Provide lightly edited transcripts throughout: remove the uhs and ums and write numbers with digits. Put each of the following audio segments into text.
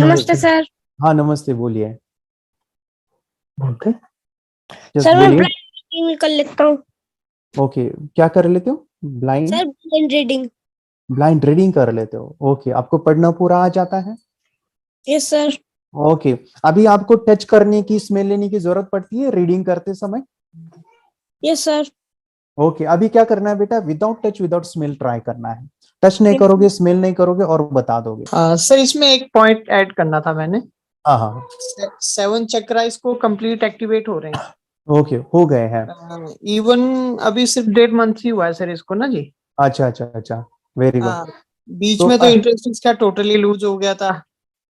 नमस्ते सर। हाँ नमस्ते, बोलिए। बोलते यस सर मैं बोलिए। ब्लाइंड रीडिंग कर लेता हूँ। ओके, क्या कर लेते हो? Blind sir blind reading. Blind reading कर लेते हो। ओके, आपको पढ़ना पूरा आ जाता है? Yes sir. ओके, अभी आपको टच करने की, स्मेल लेने की जरूरत पड़ती है रीडिंग करते समय? Yes sir. ओके, अभी क्या करना है बेटा? Without touch without smell try करना है। टच नहीं करोगे, स्मेल नहीं करोगे और बता दोगे। सर इसमें एक पॉइंट ऐड करना था मैंने। हाँ हाँ, 7 चक्रा इसको कंप्लीट एक्टिवेट हो रहे हैं। ओके, हो गए हैं। इवन अभी सिर्फ 1.5 मंथ ही हुआ है सर इसको ना जी। अच्छा अच्छा अच्छा, वेरी गुड। बीच तो में तो इंटरेस्ट इसका टोटली लूज हो गया था,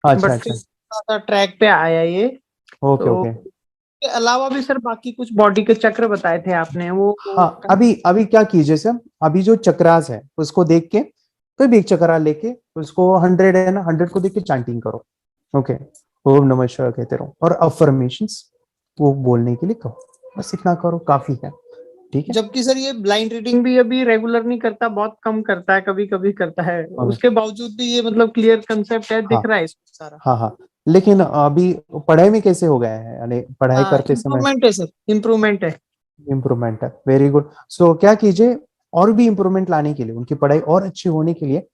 अच्छा बट अच्छा, फिर ट्रैक पे आया ये। ओके तो ओके। इसके अलावा भी सर बाकी कुछ बॉडी के चक्र बताए थे आपने, वो हाँ, अभी अभी क्या कीजिए सर, अभी जो चक्रास है उसको देख के, कोई भी एक चक्रा लेके उसको 100 है ना, 100 को देख के चैंटिंग करो। ओके, ओम नमः शिवाय कहते रहो और अफर्मेशंस वो बोलने के लिए कहो। बस इतना करो, काफी है। ठीक है। जबकि सर ये ब्लाइंड रीडिंग भी अभी रेगुलर नहीं करता, बहुत कम करता है, कभी कभी करता है। ओके। उसके बावजूद भी ये मतलब क्लियर कंसेप्ट है, हाँ दिख रहा है इसको सारा। हाँ हाँ, लेकिन अभी पढ़ाई में कैसे हो गया है, यानी पढ़ाई करते समय? इम्प्रूवमेंट है सर, इम्प्रूवमेंट है। इम्प्रूवमेंट है, वेरी गुड। सो क्या कीजिए, और भी इम्प्रूवमेंट लाने के लिए, उनकी पढ़ाई और अच्छी होने के लिए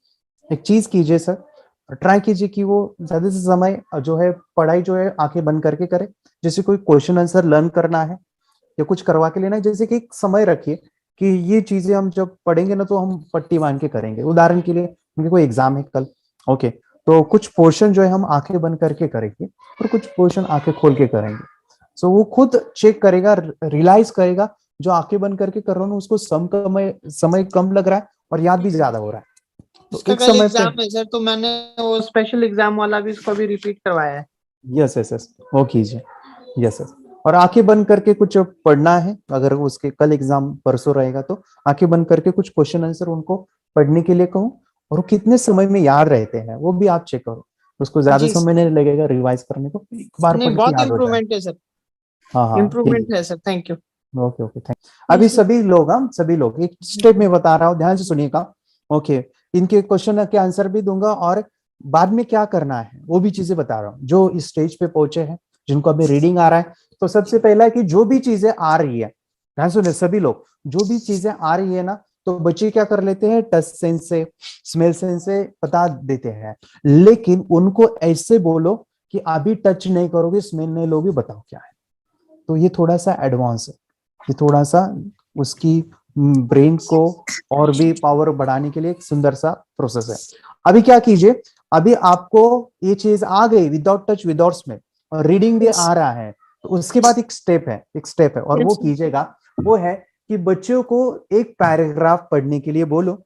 एक चीज कीजिए सर, ट्राई कीजिए कि वो ज्यादा से समय जो है पढ़ाई जो है आंखें बंद करके करे। जैसे कोई क्वेश्चन आंसर लर्न करना है या कुछ करवा के लेना है, जैसे कि एक समय रखिए कि ये चीजें हम जब पढ़ेंगे ना तो हम पट्टी बांध के करेंगे। उदाहरण के लिए उनके कोई एग्जाम है कल, ओके, तो कुछ पोर्शन जो है हम आंखें बंद करके करेंगे और कुछ पोर्शन आंखें खोल के करेंगे। सो वो खुद चेक करेगा, रियलाइज करेगा जो आंखें बंद करके कर रहा हूँ उसको समय समय कम लग रहा है और याद भी ज्यादा हो रहा है। तो इसका एक कल समय पे, एग्जाम है सर, तो मैंने वो स्पेशल एग्जाम वाला भी इसको अभी रिपीट करवाया है। यस यस यस, वो कीजिए। यस यस, और आंखें बंद करके कुछ पढ़ना है। अगर उसके कल एग्जाम परसों रहेगा तो आंखें बंद करके कुछ क्वेश्चन आंसर उनको पढ़ने के लिए कहूँ, और वो कितने समय में याद रहते हैं वो भी आप चेक करो। उसको ज्यादा जी समय नहीं लगेगा रिवाइज करने को, एक बार नहीं, पढ़ के बहुत याद हो जाए। इम्प्रूवमेंट है सर, हाँ हाँ, ठीक इम्प्रूवमेंट है सर, थैंक यू। है। Okay okay, thank. अभी सभी लोग, हम सभी लोग एक स्टेप में बता रहा हूँ, ध्यान से सुनिएगा। ओके, इनके क्वेश्चन के आंसर भी दूंगा और बाद में क्या करना है वो भी चीजें बता रहा हूँ। जो इस स्टेज पे पहुंचे हैं, जिनको अभी रीडिंग आ रहा है, तो सबसे पहला है कि जो भी चीजें आ रही है, ध्यान सुनिए सभी लोग, जो भी चीजें आ रही है ना, तो बच्चे क्या कर लेते हैं, टच सेंस से, स्मेल सेंस से बता देते हैं। लेकिन उनको ऐसे बोलो कि अभी टच नहीं करोगे, स्मेल नहीं लोगे, बताओ क्या है। तो ये थोड़ा सा एडवांस है, ये थोड़ा सा उसकी ब्रेन को और भी पावर बढ़ाने के लिए एक सुंदर सा प्रोसेस है। अभी क्या कीजिए, अभी आपको ये चीज आ गई विदाउट टच विदाउट स्मेल और रीडिंग भी आ रहा है, तो उसके बाद एक स्टेप है, एक स्टेप है और वो कीजिएगा, वो है कि बच्चों को एक पैराग्राफ पढ़ने के लिए बोलो।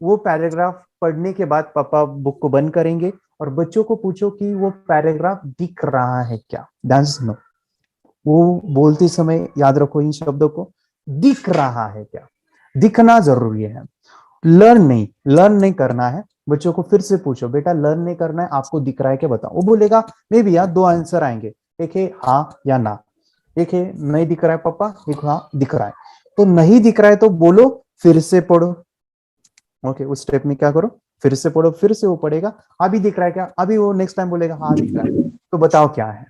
वो पैराग्राफ पढ़ने के बाद पापा बुक को बंद करेंगे और बच्चों को पूछो कि वो पैराग्राफ दिख रहा है क्या। ध्यान से सुनो, वो बोलते समय याद रखो इन शब्दों को, दिख रहा है क्या। दिखना जरूरी है, लर्न नहीं करना है। बच्चों को फिर से पूछो, बेटा लर्न नहीं करना है, आपको दिख रहा है क्या बताओ। वो बोलेगा मे भी यार 2 आंसर आएंगे, एक है हाँ या ना, एक है नहीं दिख रहा है पापा, एक हाँ दिख रहा है। तो नहीं दिख रहा है तो बोलो फिर से पढ़ो। ओके, उस स्टेप में क्या करो, फिर से पढ़ो, फिर से वो पढ़ेगा, अभी दिख रहा है क्या, अभी वो नेक्स्ट टाइम बोलेगा हाँ दिख रहा है, तो बताओ क्या है।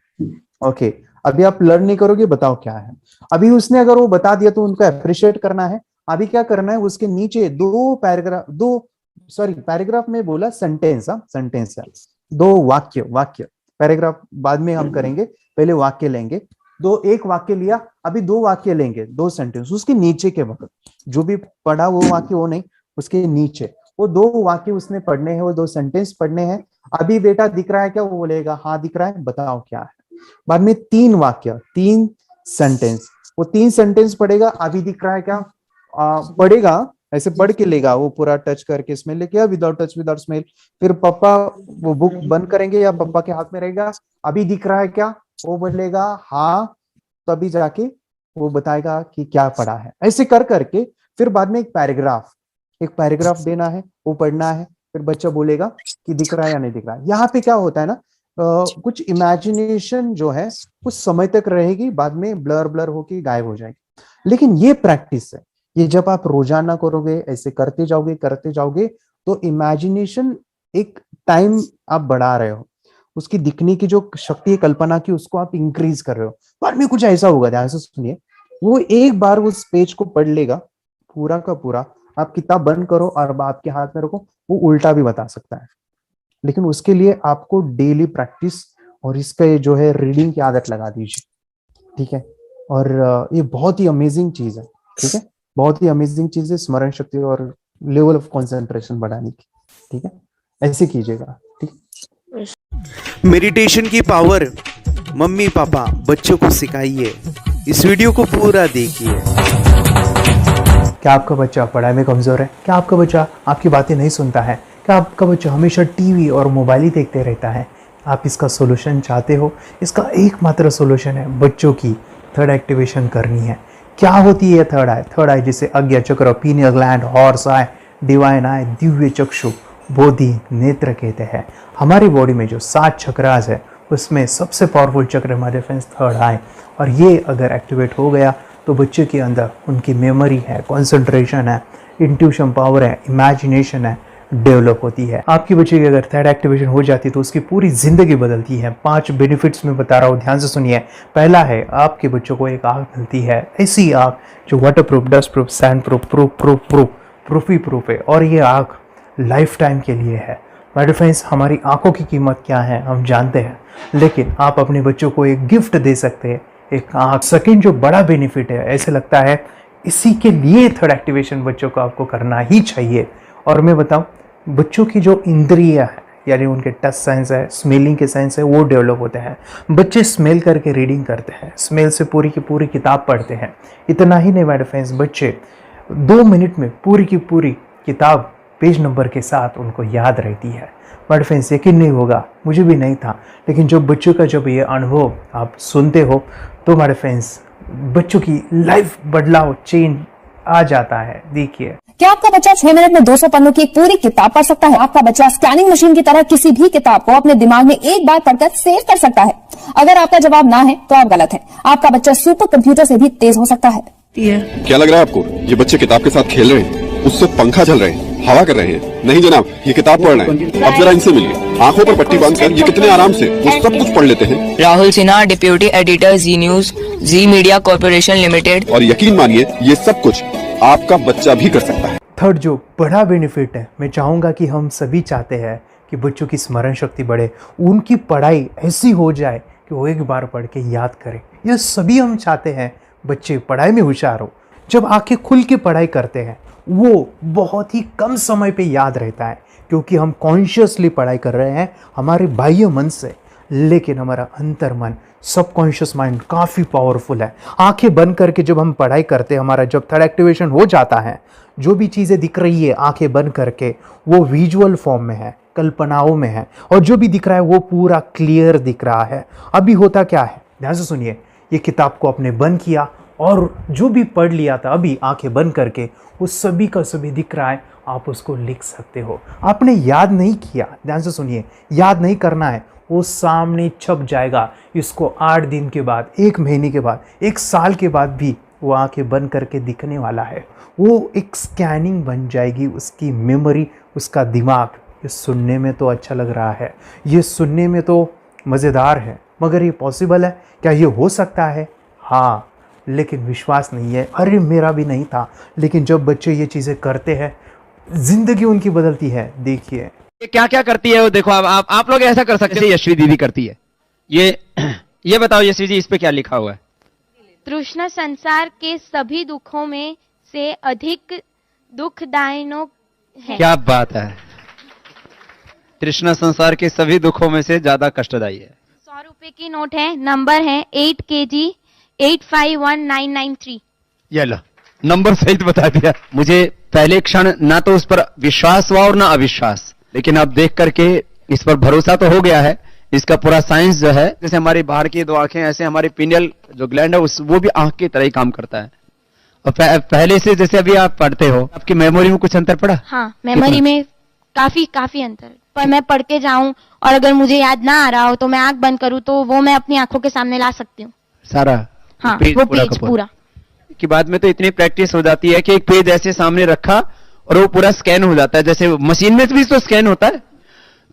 ओके, अभी आप लर्न नहीं करोगे, बताओ क्या है। अभी उसने अगर वो बता दिया तो उनको अप्रिशिएट करना है। अभी क्या करना है, उसके नीचे 2 पैराग्राफ, 2 सॉरी पैराग्राफ में बोला, सेंटेंस, हाँ सेंटेंस है, 2 वाक्य, पैराग्राफ बाद में हम करेंगे, पहले वाक्य लेंगे। एक वाक्य लिया, अभी 2 वाक्य लेंगे, 2 सेंटेंस, उसके नीचे के वक्त जो भी पढ़ा वो वाक्य, वो नहीं, उसके नीचे वो 2 वाक्य उसने पढ़ने हैं, वो 2 सेंटेंस पढ़ने हैं। अभी बेटा दिख रहा है क्या, वो बोलेगा हाँ दिख रहा है, बताओ क्या है। बाद में 3 वाक्य, 3 सेंटेंस, वो 3 सेंटेंस पढ़ेगा, अभी दिख रहा है क्या, पढ़ेगा, ऐसे पढ़ के लेगा वो पूरा टच करके, स्मेल लेके या विदाउट टच विदाउट स्मेल। फिर पापा वो बुक बंद करेंगे या पापा के हाथ में रहेगा, अभी दिख रहा है क्या, वो बोलेगा हाँ, तभी जाके वो बताएगा कि क्या पढ़ा है। ऐसे कर करके फिर बाद में एक पैराग्राफ देना है, वो पढ़ना है, फिर बच्चा बोलेगा कि दिख रहा है या नहीं दिख रहा है। यहाँ पे क्या होता है ना, कुछ इमेजिनेशन जो है कुछ समय तक रहेगी, बाद में ब्लर ब्लर होके गायब हो जाएगी। लेकिन ये प्रैक्टिस है, ये जब आप रोजाना करोगे, ऐसे करते जाओगे तो इमेजिनेशन एक टाइम आप बढ़ा रहे हो। उसकी दिखने की जो शक्ति है कल्पना की, उसको आप इंक्रीज कर रहे हो। बाद में कुछ ऐसा होगा, ध्यान से सुनिए, वो एक बार उस पेज को पढ़ लेगा पूरा का पूरा, आप किताब बंद करो और आपके हाथ में रखो, वो उल्टा भी बता सकता है। लेकिन उसके लिए आपको डेली प्रैक्टिस और इसका ये जो है रीडिंग की आदत लगा दीजिए, ठीक है। और ये बहुत ही अमेजिंग चीज है, ठीक है, बहुत ही अमेजिंग चीज है स्मरण शक्ति और लेवल ऑफ कंसंट्रेशन बढ़ाने की, ठीक है। ऐसे कीजिएगा, ठीक। मेडिटेशन की पावर मम्मी पापा बच्चों को सिखाइए। इस वीडियो को पूरा देखिए। क्या आपका बच्चा पढ़ाई में कमजोर है? क्या आपका बच्चा आपकी बातें नहीं सुनता है? क्या आपका बच्चा हमेशा टीवी और मोबाइल ही देखते रहता है? आप इसका सोल्यूशन चाहते हो? इसका एकमात्र सोल्यूशन है बच्चों की थर्ड एक्टिवेशन करनी है। क्या होती है थर्ड आई? थर्ड आई जिसे आज्ञा चक्र, pineal gland, horse eye, divine eye, दिव्य चक्षु, बोधि नेत्र कहते हैं। हमारी बॉडी में जो 7 चक्रास है उसमें सबसे पावरफुल चक्र हमारे फ्रेंड्स थर्ड आई, और ये अगर एक्टिवेट हो गया तो बच्चे के अंदर उनकी मेमोरी है, कंसंट्रेशन है, इंट्यूशन पावर है, इमेजिनेशन है, डेवलप होती है। आपकी बच्चे की अगर थर्ड एक्टिवेशन हो जाती है तो उसकी पूरी जिंदगी बदलती है। 5 बेनिफिट्स में बता रहा हूँ, ध्यान से सुनिए। पहला है, आपके बच्चों को एक आँख मिलती है, ऐसी आँख जो waterproof, dustproof, sandproof, प्रूफी प्रूफ है, और ये आँख लाइफ टाइम के लिए है। माय डियर फ्रेंड्स, हमारी आंखों की कीमत क्या है हम जानते हैं, लेकिन आप अपने बच्चों को एक गिफ्ट दे सकते हैं, एक आँख। सेकंड जो बड़ा बेनिफिट है, ऐसे लगता है इसी के लिए थर्ड एक्टिवेशन बच्चों को आपको करना ही चाहिए। और मैं बताऊं, बच्चों की जो इंद्रियां है, यानी उनके टच सेंस है, स्मेलिंग के सेंस है, वो डेवलप होते हैं। बच्चे स्मेल करके रीडिंग करते हैं, स्मेल से पूरी की पूरी किताब पढ़ते हैं। इतना ही नहीं माय डियर फ्रेंड्स, बच्चे 2 मिनट में पूरी की पूरी किताब पेज नंबर के साथ उनको याद रहती है। बट फ्रेंड्स, यकीन नहीं होगा, मुझे भी नहीं था, लेकिन जब बच्चों का जब ये अनुभव आप सुनते हो तो हमारे फ्रेंड्स बच्चों की लाइफ बदलाव चेंज आ जाता है। देखिए, क्या आपका बच्चा 6 मिनट में 200 पन्नों की एक पूरी किताब पढ़ सकता है? आपका बच्चा स्कैनिंग मशीन की तरह किसी भी किताब को अपने दिमाग में एक बार पढ़कर सेव कर सकता है? अगर आपका जवाब ना है तो आप गलत है। आपका बच्चा सुपर कंप्यूटर से भी तेज हो सकता है। क्या लग रहा है आपको? ये बच्चे किताब के साथ खेल रहे हैं, उससे पंखा चल रहे हैं, हवा कर रहे हैं? नहीं जनाब, ये किताब पढ़ रहे हैं। अब जरा इनसे मिलिए, आंखों पर पट्टी बांधकर ये कितने आराम से वो सब कुछ पढ़ लेते हैं। राहुल सिन्हा, डिप्यूटी एडिटर, जी न्यूज, जी मीडिया कॉर्पोरेशन लिमिटेड। और यकीन मानिए, ये सब कुछ आपका बच्चा भी कर सकता है। थर्ड जो बड़ा बेनिफिट है, मैं चाहूँगा कि हम सभी चाहते हैं कि बच्चों की स्मरण शक्ति बढ़े, उनकी पढ़ाई ऐसी हो जाए कि वो एक बार पढ़ के याद करें। यह सभी हम चाहते हैं, बच्चे पढ़ाई में होशियार हो। जब आंखें खुल के पढ़ाई करते हैं वो बहुत ही कम समय पे याद रहता है, क्योंकि हम कॉन्शियसली पढ़ाई कर रहे हैं हमारे बाह्य मन से, लेकिन हमारा अंतर मन, सबकॉन्शियस माइंड काफ़ी पावरफुल है। आंखें बंद करके जब हम पढ़ाई करते हैं, हमारा जब थर्ड एक्टिवेशन हो जाता है, जो भी चीज़ें दिख रही है आंखें बंद करके, वो विजुअल फॉर्म में है, कल्पनाओं में है, और जो भी दिख रहा है वो पूरा क्लियर दिख रहा है। अभी होता क्या है, ध्यान से सुनिए, ये किताब को आपने बंद किया और जो भी पढ़ लिया था अभी आंखें बंद करके, वो सभी का सभी दिख रहा है, आप उसको लिख सकते हो। आपने याद नहीं किया, ध्यान से सुनिए, याद नहीं करना है, वो सामने छप जाएगा। इसको 8 दिन के बाद, 1 महीने के बाद, 1 साल के बाद भी वो आंखें बंद करके दिखने वाला है। वो एक स्कैनिंग बन जाएगी, उसकी मेमोरी, उसका दिमाग। ये सुनने में तो अच्छा लग रहा है, ये सुनने में तो मज़ेदार है, मगर ये पॉसिबल है क्या? ये हो सकता है, हाँ, लेकिन विश्वास नहीं है। अरे मेरा भी नहीं था, लेकिन जब बच्चे ये चीज़ें करते हैं, जिंदगी उनकी बदलती है। देखिए ये क्या क्या करती है वो देखो। आप लोग ऐसा कर सकते हैं, यशवी दीदी करती है। ये बताओ यशवी जी, इस पे क्या लिखा हुआ है? तृष्णा संसार के सभी दुखों में से अधिक दुखदायिनो है। क्या बात है, तृष्णा संसार के सभी दुखों में से ज्यादा कष्टदायी है। 100 रुपए की नोट है, नंबर है 8 kg 851993। ये लो, नंबर सहित बता दिया। मुझे पहले क्षण ना तो उस पर विश्वास हुआ और ना अविश्वास, लेकिन अब देख करके इस पर भरोसा तो हो गया है। इसका पूरा साइंस जो है, जैसे हमारी बाहर की 2 आंखें, ऐसे हमारी पिनियल जो ग्लैंड है वो भी आंख की तरह ही काम करता है। और पहले से जैसे अभी आप पढ़ते हो, आपकी मेमोरी में कुछ अंतर पड़ा? हाँ, मेमोरी में काफी अंतर। पर मैं पढ़ के जाऊं और अगर मुझे याद ना आ रहा हो तो मैं आंख बंद करूं तो वो मैं अपनी आंखों के सामने ला सकती हूँ सारा। हाँ, पेज वो पूरा पेज पूरा। कि बाद में तो इतनी प्रैक्टिस हो जाती है कि एक पेज ऐसे सामने रखा और वो पूरा स्कैन हो जाता है, जैसे मशीन में भी तो स्कैन होता है।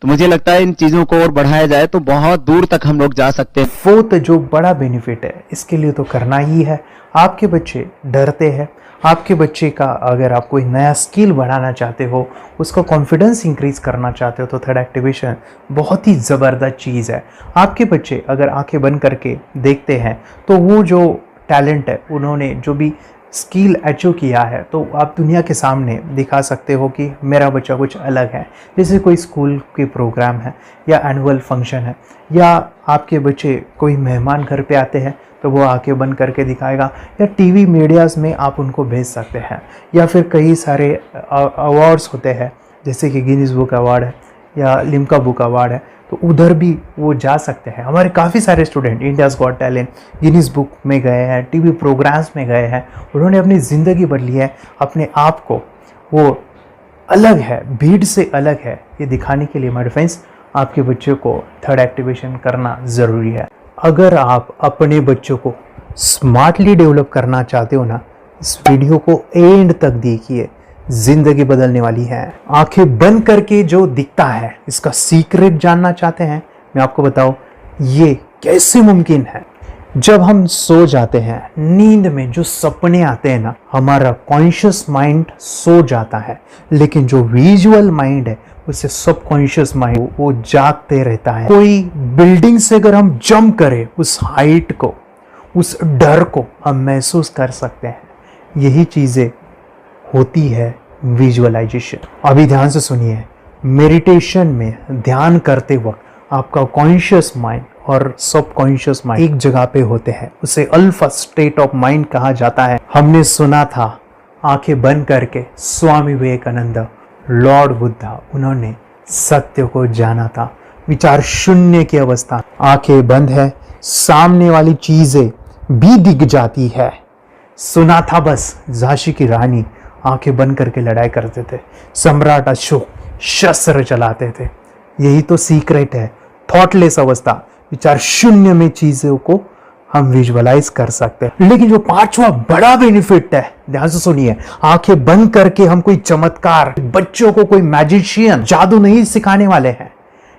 तो मुझे लगता है इन चीजों को और बढ़ाया जाए तो बहुत दूर तक हम लोग जा सकते हैं। फोर्थ जो बड़ा बेनिफिट है, इसके लिए तो करना ही है। आपके बच्चे डरते हैं, आपके बच्चे का अगर आप कोई नया स्किल बढ़ाना चाहते हो, उसका कॉन्फिडेंस इंक्रीज करना चाहते हो, तो थर्ड एक्टिवेशन बहुत ही ज़बरदस्त चीज़ है। आपके बच्चे अगर आंखें बंद करके देखते हैं तो वो जो टैलेंट है, उन्होंने जो भी स्किल अचीव किया है, तो आप दुनिया के सामने दिखा सकते हो कि मेरा बच्चा कुछ अलग है। जैसे कोई स्कूल के प्रोग्राम है या एनुअल फंक्शन है, या आपके बच्चे कोई मेहमान घर पे आते हैं तो वो आके बंद करके दिखाएगा, या टीवी मीडियाज़ में आप उनको भेज सकते हैं, या फिर कई सारे अवार्ड्स होते हैं जैसे कि गिनीज बुक अवार्ड है या लिम्का बुक अवार्ड है, तो उधर भी वो जा सकते हैं। हमारे काफ़ी सारे student India's got talent, Guinness book में गए हैं, टीवी प्रोग्राम्स में गए हैं, उन्होंने अपनी ज़िंदगी बदली है, अपने आप को वो अलग है, भीड़ से अलग है, ये दिखाने के लिए माय फ्रेंड्स आपके बच्चों को थर्ड एक्टिवेशन करना ज़रूरी है। अगर आप अपने बच्चों को स्मार्टली डेवलप करना चाहते हो ना, इस वीडियो को एंड तक देखिए, जिंदगी बदलने वाली है। आंखें बंद करके जो दिखता है, इसका सीक्रेट जानना चाहते हैं, मैं आपको बताऊं ये कैसे मुमकिन है। जब हम सो जाते हैं, नींद में जो सपने आते हैं ना, हमारा कॉन्शियस माइंड सो जाता है, लेकिन जो विजुअल माइंड है, उससे सबकॉन्शियस माइंड वो जागते रहता है। कोई बिल्डिंग से अगर हम जंप करें, उस हाइट को, उस डर को हम महसूस कर सकते हैं। यही चीजें होती है विजुअलाइजेशन। अभी ध्यान से सुनिए, मेडिटेशन में ध्यान करते वक्त आपका कॉन्शियस माइंड और सबकॉन्शियस माइंड एक जगह पे होते हैं, उसे अल्फा स्टेट ऑफ माइंड कहा जाता है। हमने सुना था आंखें बंद करके स्वामी विवेकानंद, लॉर्ड बुद्धा, उन्होंने सत्य को जाना था। विचार शून्य की अवस्था, आंखें बंद है, सामने वाली चीजें भी दिख जाती है। सुना था बस झांसी की रानी आंखें बंद करके लड़ाई करते थे, सम्राट अशोक शस्त्र चलाते थे। यही तो सीक्रेट है, थॉटलेस अवस्था, विचार शून्य में चीजों को हम विजुअलाइज कर सकते हैं। लेकिन जो पांचवा बड़ा बेनिफिट है, ध्यान से सुनिए, आंखें बंद करके हम कोई चमत्कार, बच्चों को कोई मैजिशियन जादू नहीं सिखाने वाले हैं।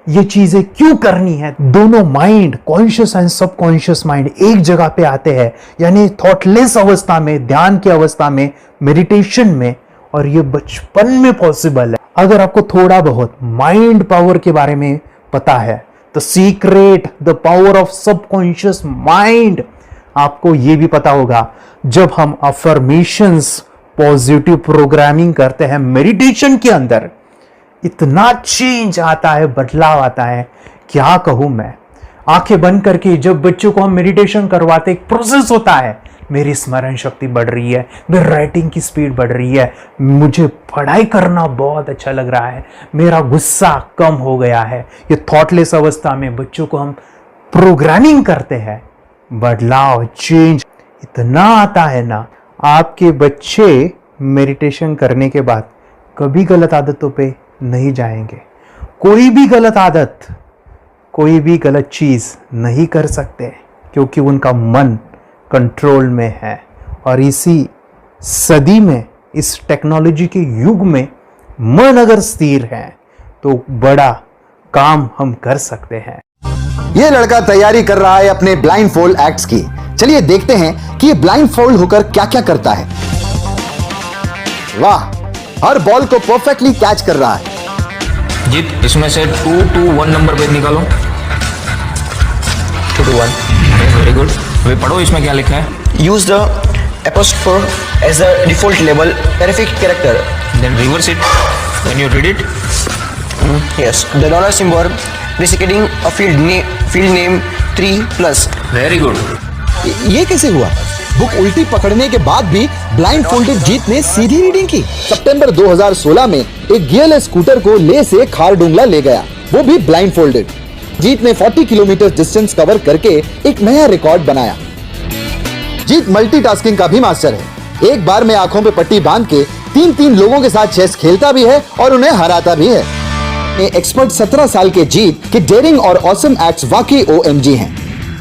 ये चीजें क्यों करनी है? दोनों mind, conscious and subconscious mind एक जगह पे आते हैं, यानी थॉटलेस अवस्था में, ध्यान की अवस्था में, मेडिटेशन में, और ये बचपन में पॉसिबल है। अगर आपको थोड़ा बहुत माइंड पावर के बारे में पता है, the secret, the power of subconscious mind, आपको ये भी पता होगा जब हम अफर्मेशंस, पॉजिटिव प्रोग्रामिंग करते हैं मेडिटेशन के अंदर, इतना चेंज आता है, बदलाव आता है, क्या कहूं मैं। आंखें बंद करके जब बच्चों को हम मेडिटेशन करवाते, एक प्रोसेस होता है, मेरी स्मरण शक्ति बढ़ रही है, मेरी राइटिंग की स्पीड बढ़ रही है, मुझे पढ़ाई करना बहुत अच्छा लग रहा है, मेरा गुस्सा कम हो गया है। ये थॉटलेस अवस्था में बच्चों को हम प्रोग्रामिंग करते हैं, बदलाव, चेंज इतना आता है ना। आपके बच्चे मेडिटेशन करने के बाद कभी गलत आदतों पे नहीं जाएंगे, कोई भी गलत आदत, कोई भी गलत चीज नहीं कर सकते, क्योंकि उनका मन कंट्रोल में है। और इसी सदी में, इस टेक्नोलॉजी के युग में, मन अगर स्थिर है तो बड़ा काम हम कर सकते हैं। ये लड़का तैयारी कर रहा है अपने ब्लाइंड फोल्ड एक्ट्स की। चलिए देखते हैं कि ये ब्लाइंड फोल्ड होकर क्या क्या करता है। वाह, हर बॉल को परफेक्टली कैच कर रहा है। जीत, इसमें से 2 to 1 नंबर भेद निकालो। 2 to 1, वेरी गुड। अभी पढ़ो इसमें क्या लिखा है। Use the apostrophe as a default label terrific character. Then reverse it when you read it. Yes, the dollar symbol preceding a field name 3+. Very good. ये कैसे हुआ? बुक उल्टी पकड़ने के बाद भी ब्लाइंड फोल्डेड जीत ने सीधी रीडिंग की। सितंबर 2016 में एक गियरलेस स्कूटर को ले से खारडुंगला ले गया, वो भी ब्लाइंड फोल्डेड। जीत ने 40 किलोमीटर डिस्टेंस कवर करके एक नया रिकॉर्ड बनाया। जीत मल्टीटास्किंग का भी मास्टर है। एक बार में आंखों पे पट्टी बांध के 3-3 लोगों के साथ चेस खेलता भी है और उन्हें हराता भी है। एक्सपर्ट 17 साल के जीत के डेयरिंग और ऑसम एक्ट्स वाकई OMG हैं।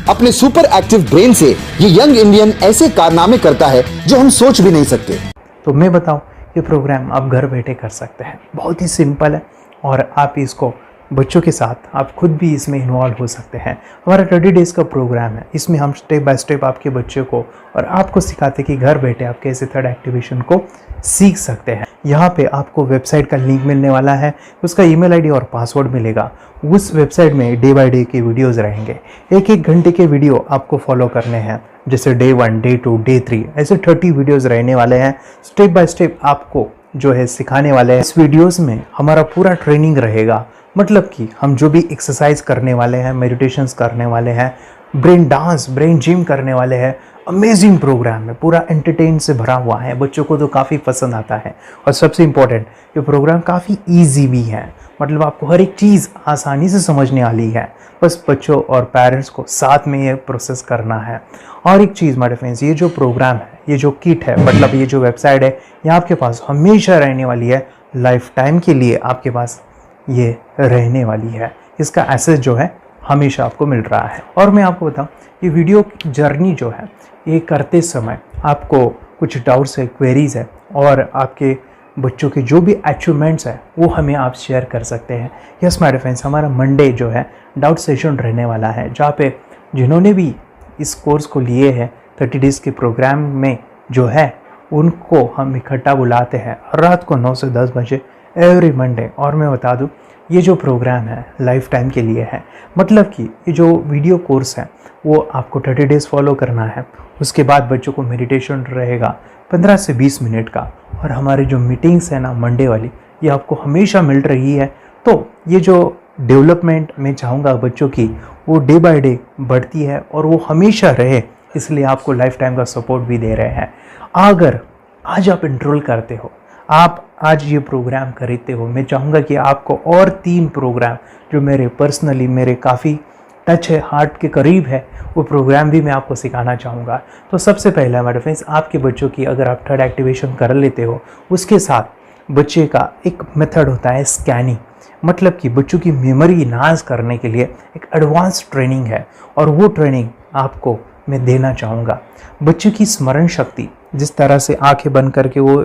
अपने सुपर एक्टिव ब्रेन से ये यंग इंडियन ऐसे कारनामे करता है जो हम सोच भी नहीं सकते। तो मैं बताऊं, ये प्रोग्राम आप घर बैठे कर सकते हैं, बहुत ही सिंपल है, और आप इसको बच्चों के साथ आप खुद भी इसमें इन्वॉल्व हो सकते हैं। हमारा 30 डेज़ का प्रोग्राम है, इसमें हम स्टेप बाय स्टेप आपके बच्चे को और आपको सिखाते कि घर बैठे आप कैसे थर्ड एक्टिवेशन को सीख सकते हैं। यहाँ पे आपको वेबसाइट का लिंक मिलने वाला है, उसका ईमेल आईडी और पासवर्ड मिलेगा। उस वेबसाइट में डे बाय डे के वीडियोज़ रहेंगे, एक एक घंटे के वीडियो आपको फॉलो करने हैं, जैसे डे 1, डे 2, डे 3 ऐसे 30 वीडियोज़ रहने वाले हैं। स्टेप बाय स्टेप आपको जो है सिखाने वाले हैं। इस वीडियोस में हमारा पूरा ट्रेनिंग रहेगा, मतलब कि हम जो भी एक्सरसाइज करने वाले हैं, मेडिटेशंस करने वाले हैं, ब्रेन डांस, ब्रेन जिम करने वाले हैं। अमेजिंग प्रोग्राम है, पूरा एंटरटेन से भरा हुआ है, बच्चों को तो काफ़ी पसंद आता है। और सबसे इम्पोर्टेंट, ये प्रोग्राम काफ़ी ईजी भी है, मतलब आपको हर एक चीज़ आसानी से समझने वाली है। बस बच्चों और पेरेंट्स को साथ में ये प्रोसेस करना है। और एक चीज़ माय फ्रेंड्स, ये जो प्रोग्राम है, ये जो किट है, मतलब ये जो वेबसाइट है, ये आपके पास हमेशा रहने वाली है, लाइफ टाइम के लिए आपके पास ये रहने वाली है। इसका एक्सेस जो है हमेशा आपको मिल रहा है। और मैं आपको बताऊं, ये वीडियो जर्नी जो है, ये करते समय आपको कुछ डाउट्स है, क्वेरीज है, और आपके बच्चों के जो भी अचीवमेंट्स है वो हमें आप शेयर कर सकते हैं। यस माय फ्रेंड्स, हमारा मंडे जो है डाउट सेशन रहने वाला है, जहाँ पे जिन्होंने भी इस कोर्स को लिए हैं 30 डेज़ के प्रोग्राम में जो है, उनको हम इकट्ठा बुलाते हैं रात को 9 से 10 बजे एवरी मंडे। और मैं बता दूं, ये जो प्रोग्राम है लाइफ टाइम के लिए है, मतलब कि ये जो वीडियो कोर्स है वो आपको 30 डेज़ फॉलो करना है। उसके बाद बच्चों को मेडिटेशन रहेगा 15 से 20 मिनट का, और हमारी जो मीटिंग्स है ना मंडे वाली, ये आपको हमेशा मिल रही है। तो ये जो डेवलपमेंट मैं चाहूँगा बच्चों की, वो डे बाय डे बढ़ती है और वो हमेशा रहे, इसलिए आपको लाइफ टाइम का सपोर्ट भी दे रहे हैं। अगर आज आप एनरोल करते हो, आप आज ये प्रोग्राम खरीदते हो, मैं चाहूँगा कि आपको और 3 प्रोग्राम जो मेरे पर्सनली मेरे काफ़ी टच है, हार्ट के करीब है, वो प्रोग्राम भी मैं आपको सिखाना चाहूँगा। तो सबसे पहला हमारे फ्रेंड्स, आपके बच्चों की अगर आप थर्ड एक्टिवेशन कर लेते हो, उसके साथ बच्चे का एक मेथड होता है स्कैनिंग, मतलब कि बच्चों की मेमोरी इन्हांस करने के लिए एक एडवांस ट्रेनिंग है, और वो ट्रेनिंग आपको मैं देना चाहूँगा। बच्चों की स्मरण शक्ति, जिस तरह से आंखें बंद करके वो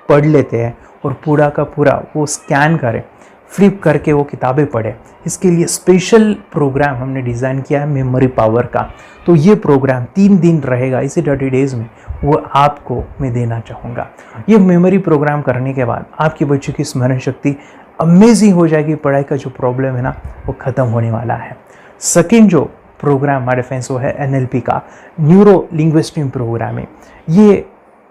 पढ़ लेते हैं और पूरा का पूरा वो स्कैन करें, फ्लिप करके वो किताबें पढ़े, इसके लिए स्पेशल प्रोग्राम हमने डिज़ाइन किया है मेमोरी पावर का। तो ये प्रोग्राम 3 दिन रहेगा, इसी 30 डेज़ में वो आपको मैं देना चाहूँगा। ये मेमोरी प्रोग्राम करने के बाद आपके बच्चों की स्मरण शक्ति अमेजिंग हो जाएगी, पढ़ाई का जो प्रॉब्लम है ना वो ख़त्म होने वाला है। सेकेंड जो प्रोग्राम हमारे फ्रेंड्स वो है NLP का, न्यूरो लिंग्विस्टिक प्रोग्राम है। ये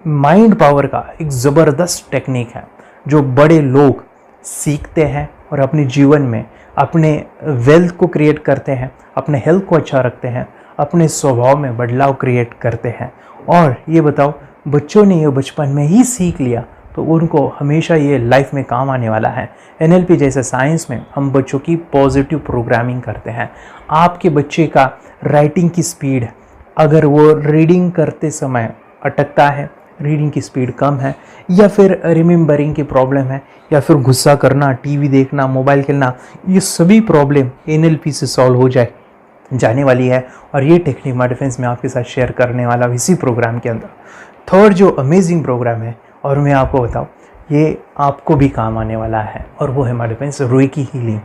माइंड पावर का एक ज़बरदस्त टेक्निक है जो बड़े लोग सीखते हैं और अपने जीवन में अपने वेल्थ को क्रिएट करते हैं, अपने हेल्थ को अच्छा रखते हैं, अपने स्वभाव में बदलाव क्रिएट करते हैं। और ये बताओ, बच्चों ने ये बचपन में ही सीख लिया तो उनको हमेशा ये लाइफ में काम आने वाला है। NLP जैसे साइंस में हम बच्चों की पॉजिटिव प्रोग्रामिंग करते हैं। आपके बच्चे का राइटिंग की स्पीड, अगर वो रीडिंग करते समय अटकता है, रीडिंग की स्पीड कम है, या फिर रिमेंबरिंग की प्रॉब्लम है, या फिर गुस्सा करना, टीवी देखना, मोबाइल खेलना, ये सभी प्रॉब्लम NLP से सॉल्व हो जाने वाली है। और ये टेक्निक माय फ्रेंड्स मैं आपके साथ शेयर करने वाला हूँ इसी प्रोग्राम के अंदर। थर्ड जो अमेजिंग प्रोग्राम है, और मैं आपको बताऊँ, ये आपको भी काम आने वाला है, और वो है हमारे फ्रेंड्स रेकी हीलिंग।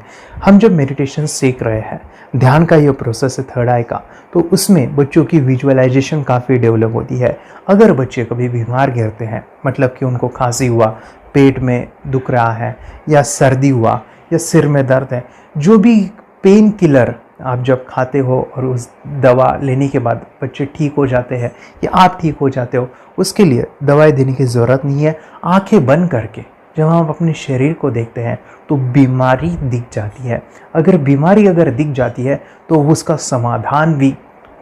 हम जब मेडिटेशन सीख रहे हैं, ध्यान का ये प्रोसेस है थर्ड आई का, तो उसमें बच्चों की विजुअलाइजेशन काफ़ी डेवलप होती है। अगर बच्चे कभी बीमार गिरते हैं, मतलब कि उनको खांसी हुआ, पेट में दुख रहा है, या सर्दी हुआ, या सिर में दर्द है, जो भी पेन किलर आप जब खाते हो और उस दवा लेने के बाद बच्चे ठीक हो जाते हैं या आप ठीक हो जाते हो, उसके लिए दवाई देने की ज़रूरत नहीं है। आंखें बंद करके जब हम अपने शरीर को देखते हैं तो बीमारी दिख जाती है। अगर बीमारी दिख जाती है तो उसका समाधान भी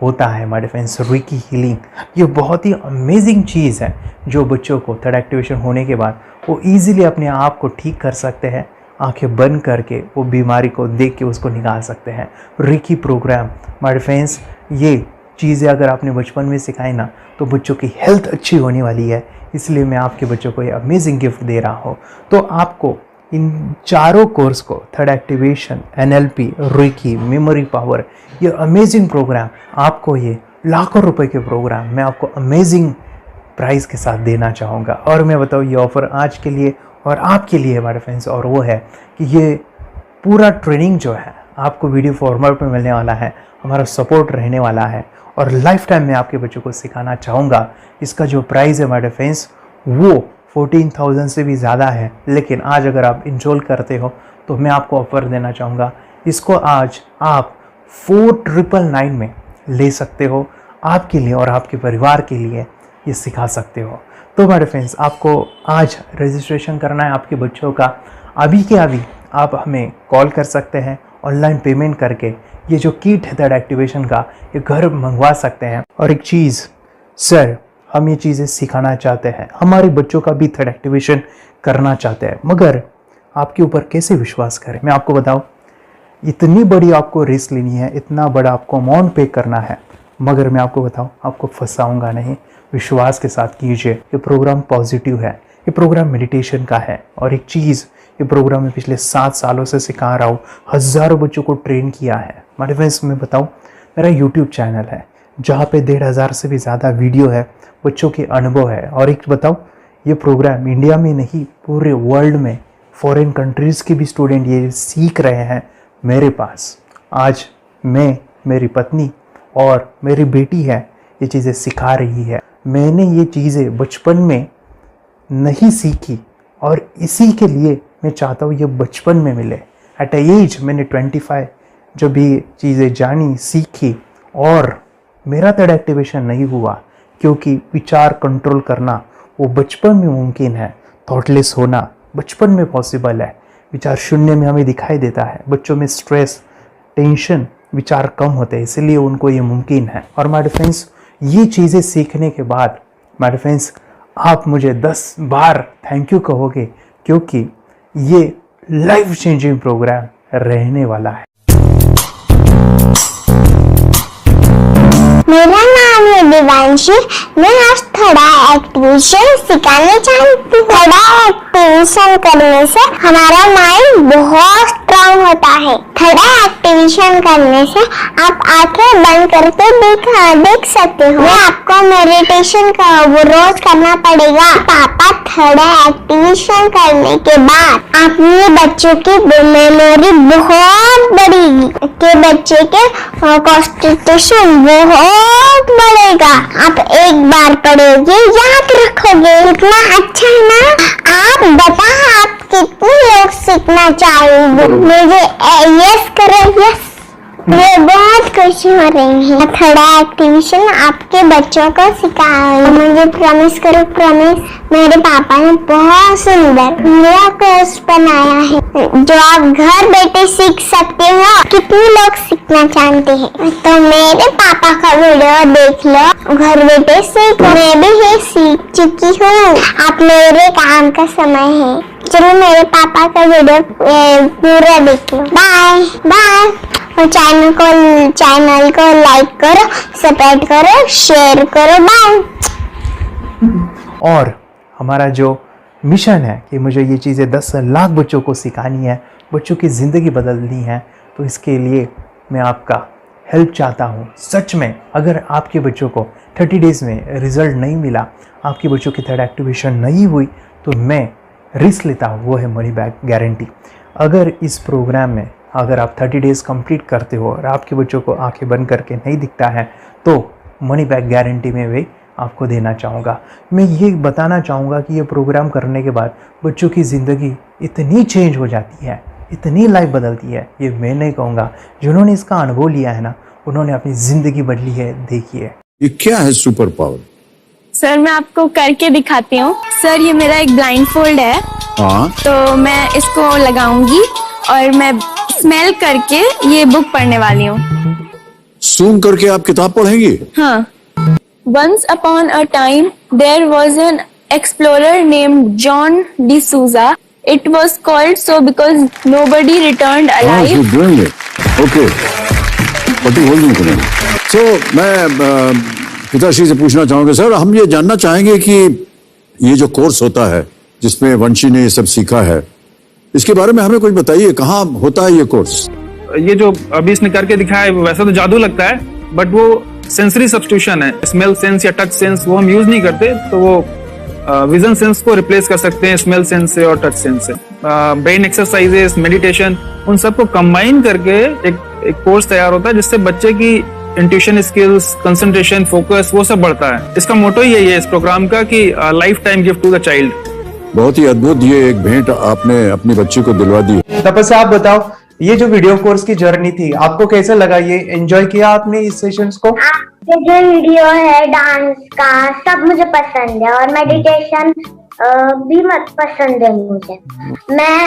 होता है हमारे फ्रेंड्स। रेकी हीलिंग ये बहुत ही अमेजिंग चीज़ है जो बच्चों को थर्ड एक्टिवेशन होने के बाद वो ईजिली अपने आप को ठीक कर सकते हैं। आंखें बंद करके वो बीमारी को देख के उसको निकाल सकते हैं। रेकी प्रोग्राम हमारे फ्रेंड्स, ये चीज़ें अगर आपने बचपन में सिखाई ना तो बच्चों की हेल्थ अच्छी होने वाली है। इसलिए मैं आपके बच्चों को ये अमेजिंग गिफ्ट दे रहा हूँ। तो आपको इन चारों कोर्स को, third activation, NLP, reiki, memory power, ये अमेजिंग प्रोग्राम, आपको ये लाखों रुपए के प्रोग्राम मैं आपको अमेजिंग प्राइस के साथ देना चाहूँगा। और मैं बताऊँ, ये ऑफ़र आज के लिए और आपके लिए हमारे फ्रेंड्स, और वो है कि ये पूरा ट्रेनिंग जो है आपको वीडियो फॉर्मेट में मिलने वाला है, हमारा सपोर्ट रहने वाला है और लाइफ टाइम में आपके बच्चों को सिखाना चाहूँगा। इसका जो प्राइस है माय डियर फ्रेंड्स वो 14,000 से भी ज़्यादा है, लेकिन आज अगर आप इनरोल करते हो तो मैं आपको ऑफर देना चाहूँगा, इसको आज आप 4,999 में ले सकते हो। आपके लिए और आपके परिवार के लिए ये सिखा सकते हो। तो माय डियर फ्रेंड्स, आपको आज रजिस्ट्रेशन करना है आपके बच्चों का। अभी के अभी आप हमें कॉल कर सकते हैं, ऑनलाइन पेमेंट करके ये जो किट है थर्ड एक्टिवेशन का ये घर मंगवा सकते हैं। और एक चीज़ सर, हम ये चीज़ें सिखाना चाहते हैं, हमारे बच्चों का भी थर्ड एक्टिवेशन करना चाहते हैं, मगर आपके ऊपर कैसे विश्वास करें? मैं आपको बताऊं, इतनी बड़ी आपको रिस्क लेनी है, इतना बड़ा आपको अमाउंट पे करना है, मगर मैं आपको बताऊं आपको फंसाऊंगा नहीं। विश्वास के साथ कीजिए। ये प्रोग्राम पॉजिटिव है, ये प्रोग्राम मेडिटेशन का है। और एक चीज़, ये प्रोग्राम में पिछले 7 सालों से सिखा रहा हूँ, हज़ारों बच्चों को ट्रेन किया है। मेरे फ्रेंड्स, मैं बताऊँ, मेरा यूट्यूब चैनल है जहाँ पे 1,500 से भी ज़्यादा वीडियो है, बच्चों के अनुभव है। और एक बताऊँ, ये प्रोग्राम इंडिया में नहीं पूरे वर्ल्ड में फॉरेन कंट्रीज़ के भी स्टूडेंट ये सीख रहे हैं मेरे पास। आज मैं, मेरी पत्नी और मेरी बेटी है ये चीज़ें सिखा रही है। मैंने ये चीज़ें बचपन में नहीं सीखी और इसी के लिए मैं चाहता हूँ ये बचपन में मिले। एट एज मैंने 25 जब ये चीज़ें जानी, सीखी और मेरा थर्ड एक्टिवेशन नहीं हुआ, क्योंकि विचार कंट्रोल करना वो बचपन में मुमकिन है। थॉटलेस होना बचपन में पॉसिबल है। विचार शून्य में हमें दिखाई देता है। बच्चों में स्ट्रेस, टेंशन, विचार कम होते हैं, इसलिए उनको ये मुमकिन है। और माय डियर फ्रेंड्स, ये चीज़ें सीखने के बाद माय डियर फ्रेंड्स आप मुझे 10 बार थैंक यू कहोगे, क्योंकि ये लाइफ चेंजिंग प्रोग्राम रहने वाला है। मेरा नाम है दिवांशी। मैं आज थोड़ा एक्टिवेशन सिखाने चाहती हूँ। थोड़ा एक्टिवेशन करने से हमारा माइंड बहुत स्ट्रांग होता है। थोड़ा एक्टिवेशन करने से आप आंखें बंद करके देख सकते हो। मैं आपको मेडिटेशन का वो रोज करना पड़ेगा। पापा थोड़ा एक्टिवेशन करने के बाद अपने बच्चों की मेमोरी बहुत बढ़ेगी, के बच्चे के कॉन्सेंट्रेशन बहुत बढ़ेगा। आप एक बार पढ़ोगे याद रखोगे, कितना अच्छा है ना। आप बताओ आप कितने लोग सीखना चाहोगे? मुझे यस करो, यस। मैं बहुत खुशी हो रही है। थोड़ा एक्टिवेशन आपके बच्चों को सिखाओ। मुझे प्रॉमिस करो, प्रॉमिस। मेरे पापा ने बहुत सुंदर मेरा कोर्स बनाया है जो आप घर बैठे सीख सकते हो। कितने लोग सीखना चाहते हैं तो मेरे पापा का वीडियो देख लो, घर बैठे सीखो। मैं भी ये सीख चुकी हूँ। आप मेरे काम का समय है, चलो मेरे पापा का वीडियो पूरा देख लो। Bye bye. और चैनल को लाइक करो, सपोर्ट करो, शेयर करो। बाय। और हमारा जो मिशन है कि मुझे ये चीज़ें 10 लाख बच्चों को सिखानी है, बच्चों की ज़िंदगी बदलनी है, तो इसके लिए मैं आपका हेल्प चाहता हूँ। सच में अगर आपके बच्चों को 30 डेज़ में रिज़ल्ट नहीं मिला, आपके बच्चों की थर्ड एक्टिवेशन नहीं हुई, तो मैं रिस्क लेता हूँ, वो है मनी बैक गारंटी। अगर इस प्रोग्राम में अगर आप 30 डेज़ कंप्लीट करते हो और आपके बच्चों को आंखें बंद करके नहीं दिखता है, तो मनी बैक गारंटी में भी आपको देना चाहूँगा। मैं ये बताना चाहूँगा कि ये प्रोग्राम करने के बाद बच्चों की ज़िंदगी इतनी चेंज हो जाती है, इतनी लाइफ बदलती है, ये मैं नहीं कहूँगा। जिन्होंने इसका अनुभव लिया है ना, उन्होंने अपनी ज़िंदगी बदली है। देखिए ये क्या है सुपर पावर? सर मैं आपको करके दिखाती हूँ। सर ये मेरा एक ब्लाइंड फोल्ड है। हाँ। तो मैं इसको लगाऊंगी और मैं स्मेल करके ये बुक पढ़ने वाली हूँ। सूंघ करके आप किताब पढ़ेंगी? हाँ। Once upon a time, there was an explorer named John D'Souza. It was called so because nobody returned alive. You're doing it. Okay. What are you holding today? So, मैं पिताश्री से पूछना चाहूँगा, सर हम ये जानना चाहेंगे कि ये जो कोर्स होता है जिसमें वंशी ने ये सब सीखा है, इसके बारे में हमें कुछ बताइए। कहाँ होता है ये कोर्स? ये जो अभी इसने करके दिखाया है वैसा तो जादू लगता है, बट वो सेंसरी सब्स्टिट्यूशन है। स्मेल सेंस या टच सेंस वो हम यूज नहीं करते, तो वो विजन सेंस को रिप्लेस कर सकते हैं स्मेल सेंस से और टच सेंस से। ब्रेन एक्सरसाइजेस, मेडिटेशन, उन सबको कंबाइन करके एक कोर्स तैयार होता है जिससे बच्चे की इंट्यूशन स्किल्स, कंसंट्रेशन, फोकस वो सब बढ़ता है। इसका मोटो ही यही है इस प्रोग्राम का कि life time gift to the child. बहुत ही अद्भुत ये एक भेंट आपने अपनी बच्ची को दिलवा दी। तपस्या आप बताओ, ये जो वीडियो कोर्स की जर्नी थी आपको कैसा लगा? ये एंजॉय किया आपने इस सेशंस को? आपके जो वीडियो है डांस का सब मुझे पसंद है और मेडिटेशन भी मत पसंद है मुझे। मैं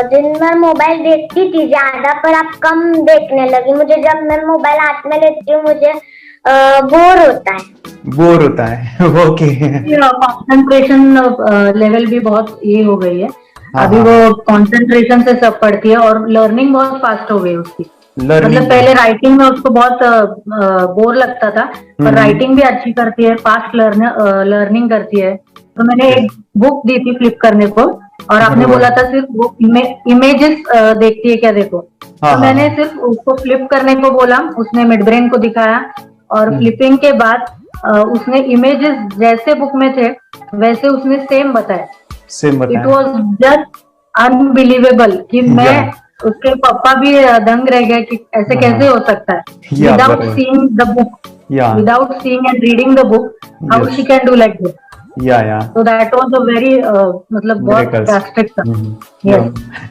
दिन भर मोबाइल देखती थी ज्यादा, पर अब कम देखने लगी। मुझे जब मैं मोबाइल हाथ में लेती हूँ मुझे बोर होता है। ओके। कंसंट्रेशन लेवल भी बहुत ये हो गई है अभी, वो कंसंट्रेशन से सब पढ़ती है और लर्निंग बहुत फास्ट हो गई उसकी। मतलब पहले राइटिंग में उसको बहुत बोर लगता था, पर राइटिंग भी अच्छी करती है, फास्ट लर्निंग करती है। तो मैंने एक बुक दी थी फ्लिप करने को और आपने बोला था सिर्फ वो इमेजेस देखती है क्या, देखो। तो मैंने सिर्फ उसको फ्लिप करने को बोला, उसने मिड ब्रेन को दिखाया और फ्लिपिंग के बाद उसने इमेजेस जैसे बुक में थे वैसे उसने सेम बताया। इट वॉज जस्ट अनबिलीवेबल कि मैं उसके पापा भी दंग रह गए कि ऐसे कैसे हो सकता है। Without seeing the book, without seeing and reading the book, how she can do like this. So that was a very मतलब बहुत drastic था।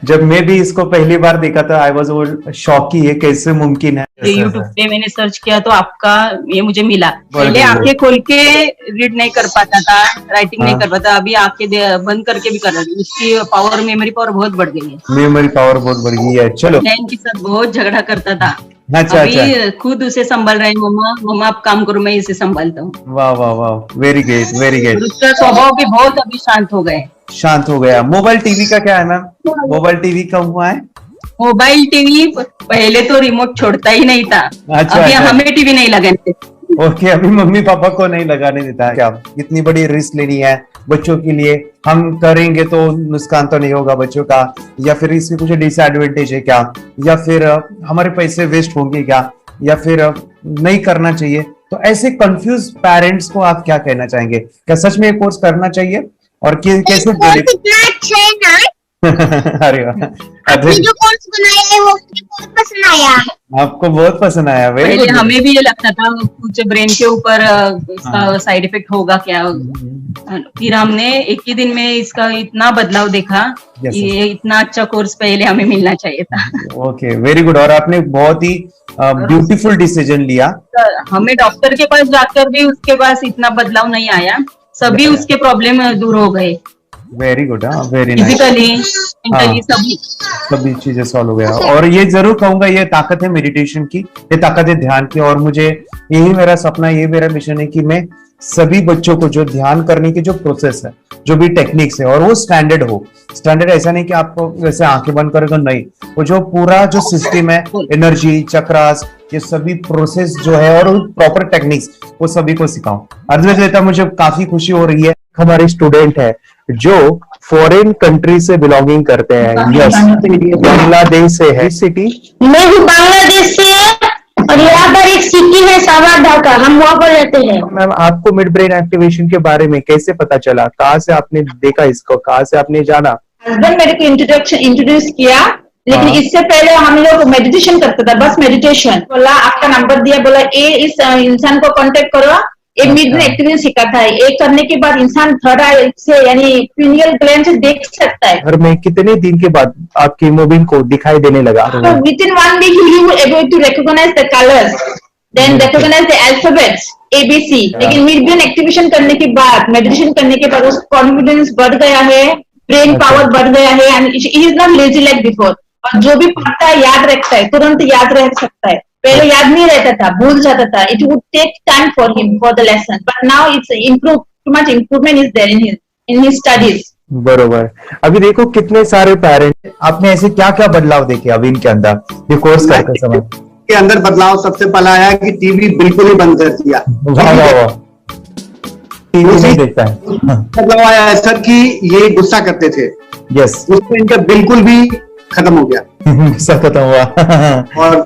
जब मैं भी इसको पहली बार देखा था आई वाज शॉक कि ये कैसे मुमकिन है। यूट्यूब पे मैंने सर्च किया तो आपका ये मुझे मिला। पहले आंखें खोल के रीड नहीं कर पाता था, राइटिंग नहीं कर पाता, अभी आंखें बंद करके भी कर रही है। उसकी पावर, मेमोरी पावर बहुत बढ़ गई है। मेमोरी पावर बहुत बढ़ गई है। चलो, बहन के साथ बहुत झगड़ा करता था, अच्छा, अभी खुद उसे संभाल रहे हैं। मम्मा आप काम करो, मैं इसे संभालता हूँ। वाह वाह वाह, वेरी ग्रेट वेरी ग्रेट। उसका स्वभाव भी बहुत अभी शांत हो गए, शांत हो गया। मोबाइल टीवी का क्या है मैम? मोबाइल टीवी कब हुआ है? मोबाइल टीवी पहले तो रिमोट छोड़ता ही नहीं था। अच्छा, अभी अच्छा। हमें टीवी नहीं लगाने। ओके, अभी मम्मी पापा को नहीं लगाने देता है। क्या इतनी बड़ी रिस्क लेनी है बच्चों के लिए? हम करेंगे तो नुकसान तो नहीं होगा बच्चों का, या फिर इसकी कुछ डिसएडवांटेज है क्या, या फिर हमारे पैसे वेस्ट होंगे क्या, या फिर नहीं करना चाहिए? तो ऐसे कंफ्यूज पेरेंट्स को आप क्या कहना चाहेंगे? क्या सच में ये कोर्स करना चाहिए और कैसे? अरे आपने जो कोर्स बनाया है वो मुझे बहुत पसंद आया। आपको बहुत पसंद आया? पहले हमें भी ये लगता था कुछ ब्रेन के ऊपर इसका साइड इफेक्ट होगा क्या। फिर हमने एक ही दिन में इसका इतना बदलाव देखा कि ये इतना अच्छा कोर्स पहले हमें मिलना चाहिए था। Okay, very good. और आपने बहुत ही ब्यूटीफुल डिसीजन लिया। हमें डॉक्टर के पास जाकर भी उसके पास इतना बदलाव नहीं आया, सभी उसके प्रॉब्लम दूर हो गए। Very good, very nice. Physically, mentally सभी चीजें सॉल्व हो गया। और ये जरूर कहूंगा, ये ताकत है मेडिटेशन की, ये ताकत है ध्यान की। और मुझे यही मेरा सपना, ये मेरा मिशन है कि मैं सभी बच्चों को जो ध्यान करने की जो प्रोसेस है, जो भी टेक्निक्स है, और वो स्टैंडर्ड हो। स्टैंडर्ड ऐसा नहीं कि आपको वैसे आंखें बंद करेगा, नहीं, वो जो पूरा जो सिस्टम है, एनर्जी, चक्रास, ये सभी प्रोसेस जो है और प्रॉपर टेक्निक्स, वो सभी को सिखाऊं। अर्जुन, मुझे काफी खुशी हो रही है। हमारे स्टूडेंट है जो फॉरेन कंट्री से बिलोंगिंग करते हैं। यस, बांग्लादेश से है। सिटी मैं भी बांग्लादेश से और यहाँ पर एक सिटी है सावर ढाका, हम वहाँ पर रहते हैं। मैम, आपको मिड ब्रेन एक्टिवेशन के बारे में कैसे पता चला? कहाँ से आपने देखा इसको, कहाँ से आपने जाना? हस्बैंड मेरे को इंट्रोड्यूस किया, लेकिन इससे पहले हम लोग मेडिटेशन करते थे, बस मेडिटेशन। बोला आपका नंबर दिया, बोला ये इस इंसान को कांटेक्ट करो, ये मिड ब्रेन एक्टिवेशन सिखाता है। ये करने के बाद इंसान थर्ड आई से यानी पिनियल ग्लैंड से देख सकता है। घर में कितने दिन के बाद आपकी हीमोग्लोबिन को दिखाई देने लगा? With in 1 week you will able to recognize the colors, then recognize the alphabets ABC। लेकिन मिड ब्रेन एक्टिवेशन करने के बाद, मेडिटेशन करने के बाद उसका कॉन्फिडेंस बढ़ गया है, ब्रेन पावर बढ़ गया है, and he is not lazy like before. और जो भी पढ़ता है याद रखता है, तुरंत याद रख सकता है। पहले याद नहीं रहता था, भूल जाता था। It would take time for him for the lesson, but now it's improve, too much improvement is there in his studies. बरोबर। अभी देखो कितने सारे पेरेंट्स, आपने ऐसे क्या क्या बदलाव देखे अभी इनके अंदर ये कोर्स करते समय? के अंदर बदलाव सबसे पहला आया कि टीवी बिल्कुल ही बंद कर दिया। वाह वाह वाह, टीवी नहीं देखता है। बदलाव आया है सर कि ये गुस्सा करते थे। यस, उसको इनका बिल्कुल भी खत्म हो गया। गुस्सा खत्म हुआ। और